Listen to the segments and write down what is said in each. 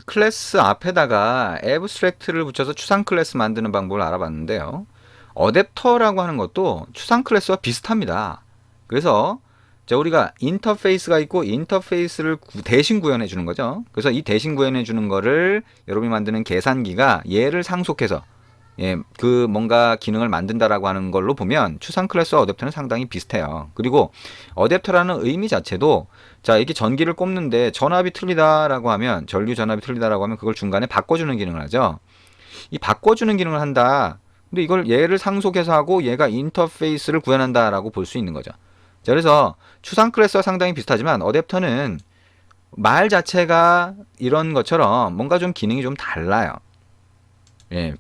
클래스 앞에다가 abstract를 붙여서 추상 클래스 만드는 방법을 알아봤는데요. 어댑터라고 하는 것도 추상 클래스와 비슷합니다. 그래서 우리가 인터페이스가 있고 인터페이스를 대신 구현해 주는 거죠. 그래서 이 대신 구현해 주는 거를 여러분이 만드는 계산기가 얘를 상속해서 그 뭔가 기능을 만든다라고 하는 걸로 보면 추상 클래스와 어댑터는 상당히 비슷해요. 그리고 어댑터라는 의미 자체도 자, 이게 전기를 꼽는데 전압이 틀리다라고 하면 전류 전압이 틀리다라고 하면 그걸 중간에 바꿔주는 기능을 하죠. 이 바꿔주는 기능을 한다. 근데 이걸 얘를 상속해서 하고 얘가 인터페이스를 구현한다라고 볼 수 있는 거죠. 자, 그래서 추상 클래스와 상당히 비슷하지만 어댑터는 말 자체가 이런 것처럼 뭔가 좀 기능이 좀 달라요.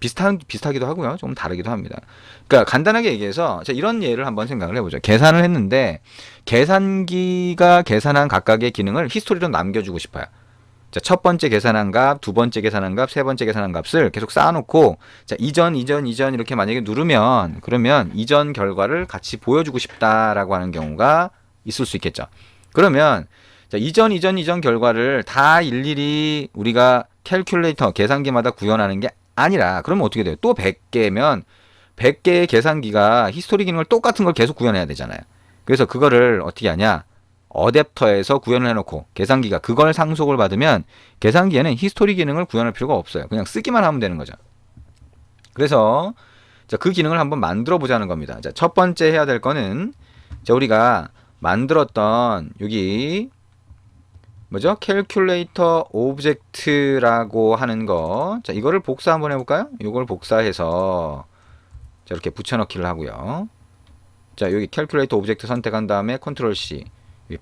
비슷하기도 하고요. 좀 다르기도 합니다. 그러니까 간단하게 얘기해서 자, 이런 예를 한번 생각을 해보죠. 계산을 했는데 계산기가 계산한 각각의 기능을 히스토리로 남겨주고 싶어요. 자, 첫 번째 계산한 값, 두 번째 계산한 값, 세 번째 계산한 값을 계속 쌓아놓고 자, 이전 이렇게 만약에 누르면 그러면 이전 결과를 같이 보여주고 싶다라고 하는 경우가 있을 수 있겠죠. 그러면 자, 이전 결과를 다 일일이 우리가 캘큘레이터 계산기마다 구현하는 게 아니라 그러면 어떻게 돼요? 또 100개면 100개의 계산기가 히스토리 기능을 똑같은 걸 계속 구현해야 되잖아요. 그래서 그거를 어떻게 하냐? 어댑터에서 구현을 해놓고 계산기가 그걸 상속을 받으면 계산기에는 히스토리 기능을 구현할 필요가 없어요. 그냥 쓰기만 하면 되는 거죠. 그래서 자, 그 기능을 한번 만들어 보자는 겁니다. 자, 첫 번째 해야 될 거는 자, 우리가 만들었던 여기 뭐죠? 캘큘레이터 오브젝트라고 하는 거. 자, 이거를 복사 한번 해볼까요? 이걸 복사해서 자, 이렇게 붙여넣기를 하고요. 자, 여기 캘큘레이터 오브젝트 선택한 다음에 컨트롤 C,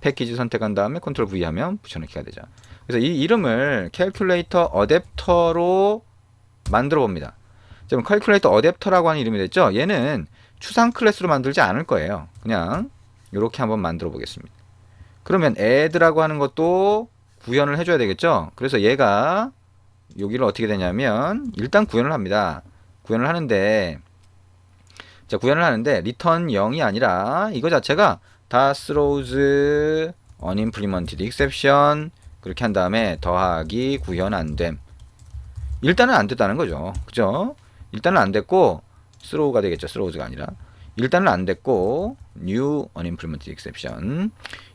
패키지 선택한 다음에 컨트롤 V 하면 붙여넣기가 되죠. 그래서 이 이름을 캘큘레이터 어댑터로 만들어 봅니다. 지금 캘큘레이터 어댑터라고 하는 이름이 됐죠? 얘는 추상 클래스로 만들지 않을 거예요. 그냥 이렇게 한번 만들어 보겠습니다. 그러면 add라고 하는 것도 구현을 해줘야 되겠죠? 그래서 얘가 여기를 어떻게 되냐면 일단 구현을 합니다. 구현을 하는데 자, 구현을 하는데 return 0이 아니라 이거 자체가 다 throws unimplemented exception 그렇게 한 다음에 더하기 구현 안됨. 일단은 안 됐다는 거죠. 그죠? 일단은 안 됐고 throw가 되겠죠. throws가 아니라 일단은 안 됐고 new unimplemented exception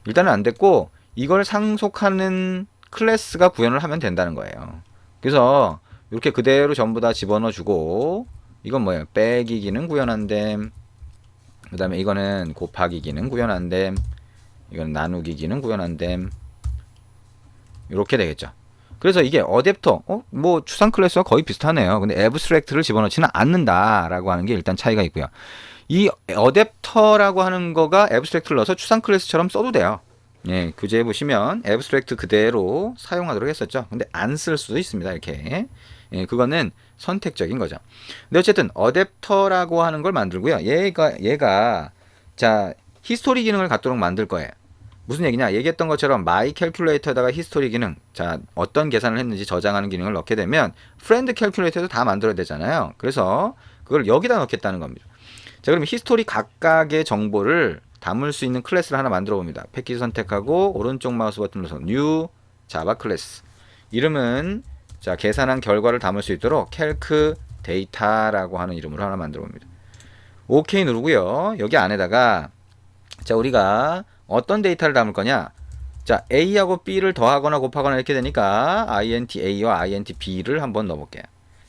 일단은 안 됐고 이걸 상속하는 클래스가 구현을 하면 된다는 거예요. 그래서 이렇게 그대로 전부 다 집어넣어 주고 이건 뭐예요? 빼기 기능 구현한됨. 그 다음에 이거는 곱하기 기능 구현한됨. 이건 나누기 기능 구현한됨. 이렇게 되겠죠. 그래서 이게 어댑터, 뭐 추상 클래스와 거의 비슷하네요. 근데 애브스트랙트를 집어넣지는 않는다라고 하는 게 일단 차이가 있고요. 이 어댑터라고 하는 거가 애브스트랙트를 넣어서 추상 클래스처럼 써도 돼요. 예, 교재에 보시면 애브스트랙트 그대로 사용하도록 했었죠. 근데 안 쓸 수도 있습니다. 이렇게. 예, 그거는 선택적인 거죠. 근데 어쨌든 어댑터라고 하는 걸 만들고요. 얘가 자, 히스토리 기능을 갖도록 만들 거예요. 무슨 얘기냐? 얘기했던 것처럼 my calculator에다가 히스토리 기능, 자, 어떤 계산을 했는지 저장하는 기능을 넣게 되면 friend calculator도 다 만들어야 되잖아요. 그래서 그걸 여기다 넣겠다는 겁니다. 자, 그럼 히스토리 각각의 정보를 담을 수 있는 클래스를 하나 만들어 봅니다. 패키지 선택하고 오른쪽 마우스 버튼 눌러서 new java 클래스. 이름은 자, 계산한 결과를 담을 수 있도록 calc data라고 하는 이름으로 하나 만들어 봅니다. OK 누르고요. 여기 안에다가 자, 우리가 어떤 데이터를 담을 거냐? 자, A하고 B를 더하거나 곱하거나 이렇게 되니까 int A와 int B를 한번 넣어볼게요.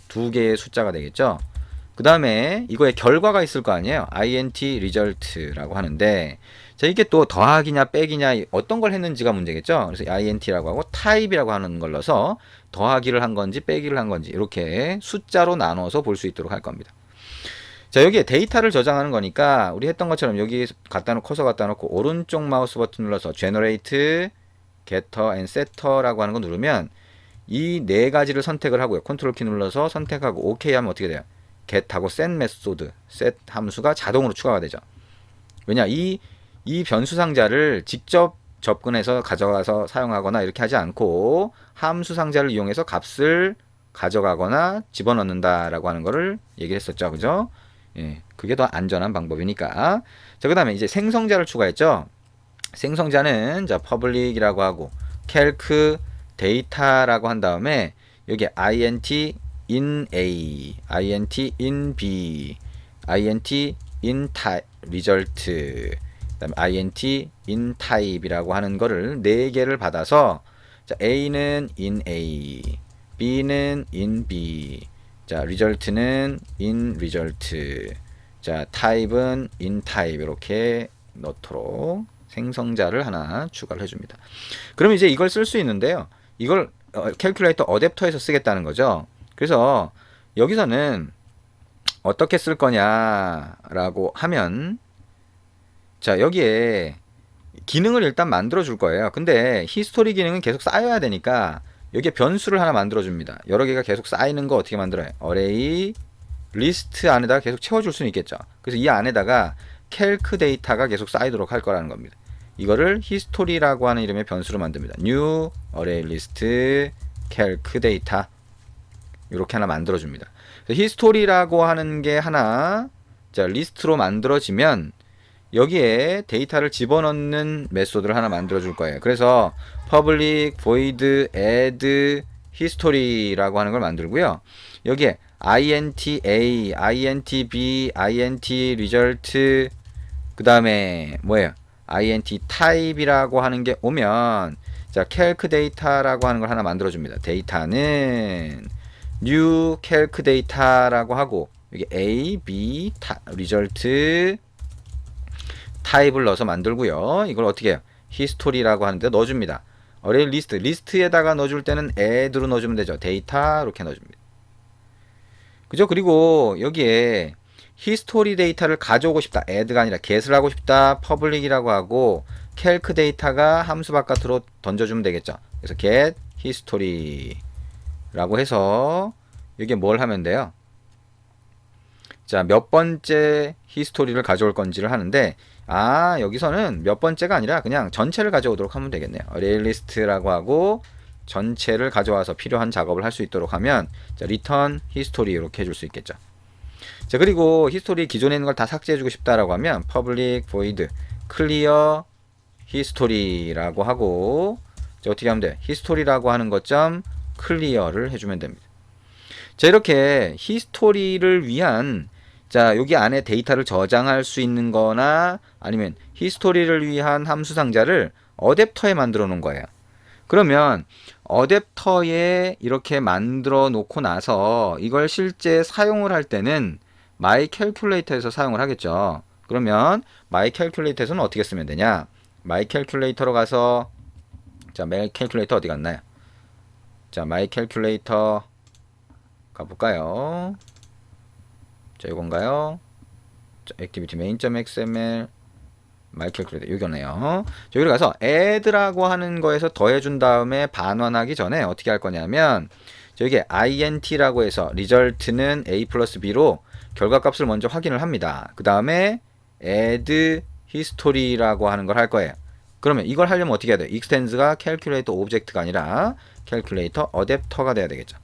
두 개의 숫자가 되겠죠? 그 다음에 이거에 결과가 있을 거 아니에요? int result라고 하는데 자, 이게 또 더하기냐 빼기냐 어떤 걸 했는지가 문제겠죠? 그래서 int라고 하고 type이라고 하는 걸 넣어서 더하기를 한 건지 빼기를 한 건지 이렇게 숫자로 나눠서 볼 수 있도록 할 겁니다. 자, 여기에 데이터를 저장하는 거니까 우리 했던 것처럼 여기 갖다 놓고 커서 갖다 놓고 오른쪽 마우스 버튼 눌러서 generate, getter and setter라고 하는 거 누르면 이 네 가지를 선택을 하고요. 컨트롤 키 눌러서 선택하고 OK 하면 어떻게 돼요? get하고 set 메소드, set 함수가 자동으로 추가가 되죠. 왜냐? 이 변수 상자를 직접 접근해서 가져가서 사용하거나 이렇게 하지 않고 함수 상자를 이용해서 값을 가져가거나 집어넣는다라고 하는 거를 얘기했었죠. 그죠? 예, 그게 더 안전한 방법이니까. 자, 그 다음에 이제 생성자를 추가했죠. 생성자는 자, public이라고 하고 calc 데이터라고 한 다음에 여기 int in A, int in B, int in type result, 그다음에 int in type이라고 하는 거를 4개를 받아서 자, A는 in A, B는 in B, 자, result는 in result, 자, type은 in type 이렇게 넣도록 생성자를 하나 추가를 해줍니다. 그럼 이제 이걸 쓸 수 있는데요. 이걸 캘큘레이터 어댑터에서 쓰겠다는 거죠. 그래서 여기서는 어떻게 쓸 거냐라고 하면 자, 여기에 기능을 일단 만들어 줄 거예요. 근데 히스토리 기능은 계속 쌓여야 되니까 여기에 변수를 하나 만들어 줍니다. 여러 개가 계속 쌓이는 거 어떻게 만들어요? 어레이 리스트 안에다가 계속 채워줄 수는 있겠죠. 그래서 이 안에다가 캘크 데이터가 계속 쌓이도록 할 거라는 겁니다. 이거를 히스토리라고 하는 이름의 변수로 만듭니다. new array list calc data 이렇게 하나 만들어 줍니다. 히스토리라고 하는 게 하나 자 리스트로 만들어지면 여기에 데이터를 집어넣는 메소드를 하나 만들어 줄 거예요. 그래서 public void add history라고 하는 걸 만들고요. 여기에 int a, int b, int result 그 다음에 뭐예요? int type이라고 하는 게 오면 자 calc data라고 하는 걸 하나 만들어 줍니다. 데이터는 new calc data라고 하고 여기 a, b, result 타입을 넣어서 만들고요. 이걸 어떻게 해요? 히스토리라고 하는데 넣어줍니다. 어레이 리스트, 리스트에다가 넣어줄 때는 add로 넣어주면 되죠. 데이터 이렇게 넣어줍니다. 그죠? 그리고 여기에 히스토리 데이터를 가져오고 싶다. add가 아니라 get을 하고 싶다. public이라고 하고 calc 데이터가 함수 바깥으로 던져주면 되겠죠. 그래서 get history라고 해서 여기에 뭘 하면 돼요? 자, 몇 번째 히스토리를 가져올 건지를 하는데 여기서는 몇 번째가 아니라 그냥 전체를 가져오도록 하면 되겠네요. array list라고 하고 전체를 가져와서 필요한 작업을 할 수 있도록 하면 자, return history 이렇게 해줄 수 있겠죠. 자, 그리고 히스토리 기존에 있는 걸 다 삭제해주고 싶다라고 하면 public void clear history라고 하고 자, 어떻게 하면 돼? history라고 하는 것점 clear를 해주면 됩니다. 자, 이렇게 히스토리를 위한 자, 여기 안에 데이터를 저장할 수 있는 거나 아니면 히스토리를 위한 함수 상자를 어댑터에 만들어 놓은 거예요. 그러면 어댑터에 이렇게 만들어 놓고 나서 이걸 실제 사용을 할 때는 myCalculator에서 사용을 하겠죠. 그러면 myCalculator에서는 어떻게 쓰면 되냐? myCalculator로 가서 자, myCalculator 어디 갔나요? 자, myCalculator 가볼까요? 자, 이건가요? 자, activity main.xml myCalculator 여기네요. 자, 여기 가서 add라고 하는 거에서 더해준 다음에 반환하기 전에 어떻게 할 거냐면 여기 int라고 해서 result는 a 플러스 b로 결과값을 먼저 확인을 합니다. 그 다음에 add history라고 하는 걸 할 거예요. 그러면 이걸 하려면 어떻게 해야 돼요? extends가 calculator object가 아니라 calculator adapter가 돼야 되겠죠.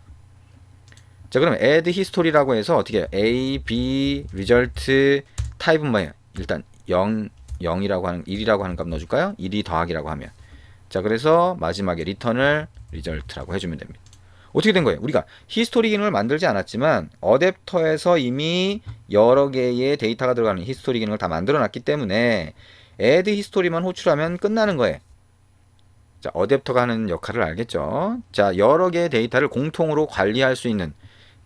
자, 그러면 add history라고 해서 어떻게 해요? a, b, result, 타입은 뭐예요? 일단 0이라고 하는 1이라고 하는 값 넣어줄까요? 1이 더하기라고 하면 자, 그래서 마지막에 return을 result라고 해주면 됩니다. 어떻게 된 거예요? 우리가 히스토리 기능을 만들지 않았지만 어댑터에서 이미 여러 개의 데이터가 들어가는 히스토리 기능을 다 만들어 놨기 때문에 add history만 호출하면 끝나는 거예요. 자, 어댑터가 하는 역할을 알겠죠? 자, 여러 개의 데이터를 공통으로 관리할 수 있는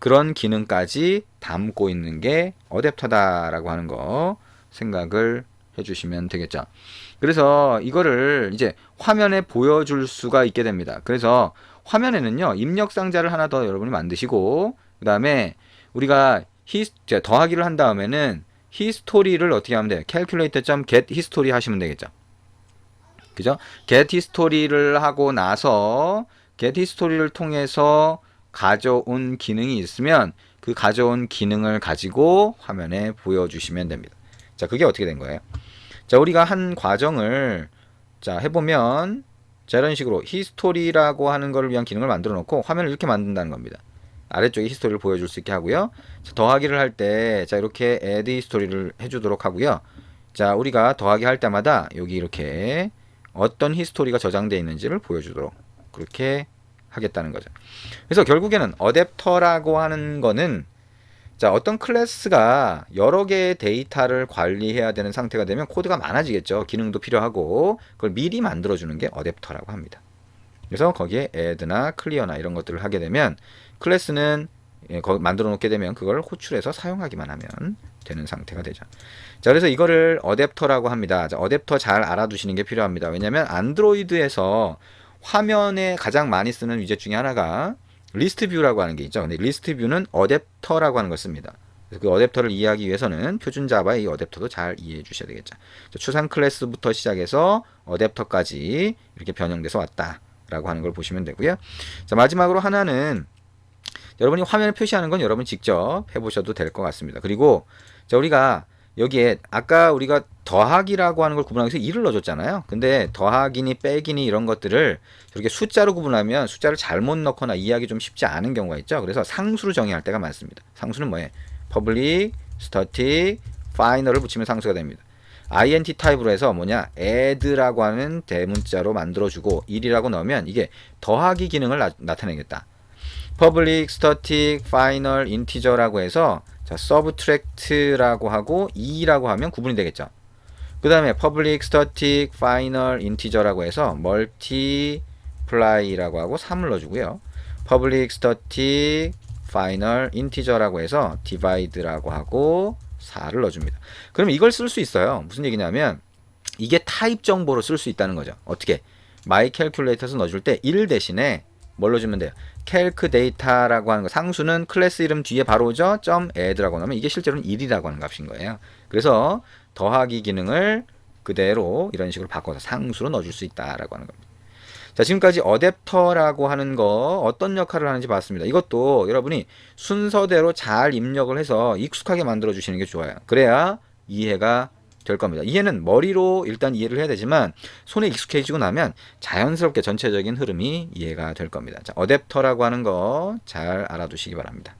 그런 기능까지 담고 있는 게 어댑터다라고 하는 거 생각을 해주시면 되겠죠. 그래서 이거를 이제 화면에 보여줄 수가 있게 됩니다. 그래서 화면에는요, 입력 상자를 하나 더 여러분이 만드시고, 그 다음에 우리가 더하기를 한 다음에는 히스토리를 어떻게 하면 돼요? calculator.get history 하시면 되겠죠. 그죠? get history를 하고 나서 get history를 통해서 가져온 기능이 있으면 그 가져온 기능을 가지고 화면에 보여주시면 됩니다. 자, 그게 어떻게 된 거예요? 자, 우리가 한 과정을 자 해보면 자, 이런 식으로 히스토리라고 하는 것을 위한 기능을 만들어 놓고 화면을 이렇게 만든다는 겁니다. 아래쪽에 히스토리를 보여줄 수 있게 하고요. 자, 더하기를 할 때 자, 이렇게 add 히스토리를 해주도록 하고요. 자, 우리가 더하기 할 때마다 여기 이렇게 어떤 히스토리가 저장되어 있는지를 보여주도록 그렇게 하겠다는 거죠. 그래서 결국에는 어댑터라고 하는 거는 자, 어떤 클래스가 여러 개의 데이터를 관리해야 되는 상태가 되면 코드가 많아지겠죠. 기능도 필요하고 그걸 미리 만들어주는 게 어댑터라고 합니다. 그래서 거기에 add나 clear나 이런 것들을 하게 되면 클래스는 만들어 놓게 되면 그걸 호출해서 사용하기만 하면 되는 상태가 되죠. 자, 그래서 이거를 어댑터라고 합니다. 자, 어댑터 잘 알아두시는 게 필요합니다. 왜냐하면 안드로이드에서 화면에 가장 많이 쓰는 위젯 중에 하나가 리스트 뷰라고 하는 게 있죠. 근데 리스트 뷰는 어댑터라고 하는 걸 씁니다. 그래서 그 어댑터를 이해하기 위해서는 표준 자바의 이 어댑터도 잘 이해해 주셔야 되겠죠. 추상 클래스부터 시작해서 어댑터까지 이렇게 변형돼서 왔다라고 하는 걸 보시면 되고요. 자, 마지막으로 하나는 여러분이 화면에 표시하는 건 여러분 직접 해보셔도 될 것 같습니다. 그리고 자, 우리가 여기에 아까 우리가 더하기라고 하는 걸 구분하기 위해서 1을 넣어줬잖아요. 근데 더하기니 빼기니 이런 것들을 이렇게 숫자로 구분하면 숫자를 잘못 넣거나 이해하기 좀 쉽지 않은 경우가 있죠. 그래서 상수로 정의할 때가 많습니다. 상수는 뭐예요? public, static, final을 붙이면 상수가 됩니다. int 타입으로 해서 뭐냐 add라고 하는 대문자로 만들어주고 1이라고 넣으면 이게 더하기 기능을 나타내겠다. public, static, final, integer라고 해서 자, subtract라고 하고 2라고 하면 구분이 되겠죠. 그 다음에 public, static, final, integer라고 해서 multiply라고 하고 3을 넣어주고요. public, static, final, integer라고 해서 divide라고 하고 4를 넣어줍니다. 그럼 이걸 쓸 수 있어요. 무슨 얘기냐면 이게 타입 정보로 쓸 수 있다는 거죠. 어떻게? my calculator에서 넣어줄 때 1 대신에 뭘 넣어주면 돼요? calc data라고 하는 거 상수는 클래스 이름 뒤에 바로 오죠? .add라고 하면 이게 실제로는 1이라고 하는 값인 거예요. 그래서 더하기 기능을 그대로 이런 식으로 바꿔서 상수로 넣어줄 수 있다라고 하는 겁니다. 자, 지금까지 어댑터라고 하는 거 어떤 역할을 하는지 봤습니다. 이것도 여러분이 순서대로 잘 입력을 해서 익숙하게 만들어 주시는 게 좋아요. 그래야 이해가 될 겁니다. 이해는 머리로 일단 이해를 해야 되지만 손에 익숙해지고 나면 자연스럽게 전체적인 흐름이 이해가 될 겁니다. 자, 어댑터라고 하는 거 잘 알아두시기 바랍니다.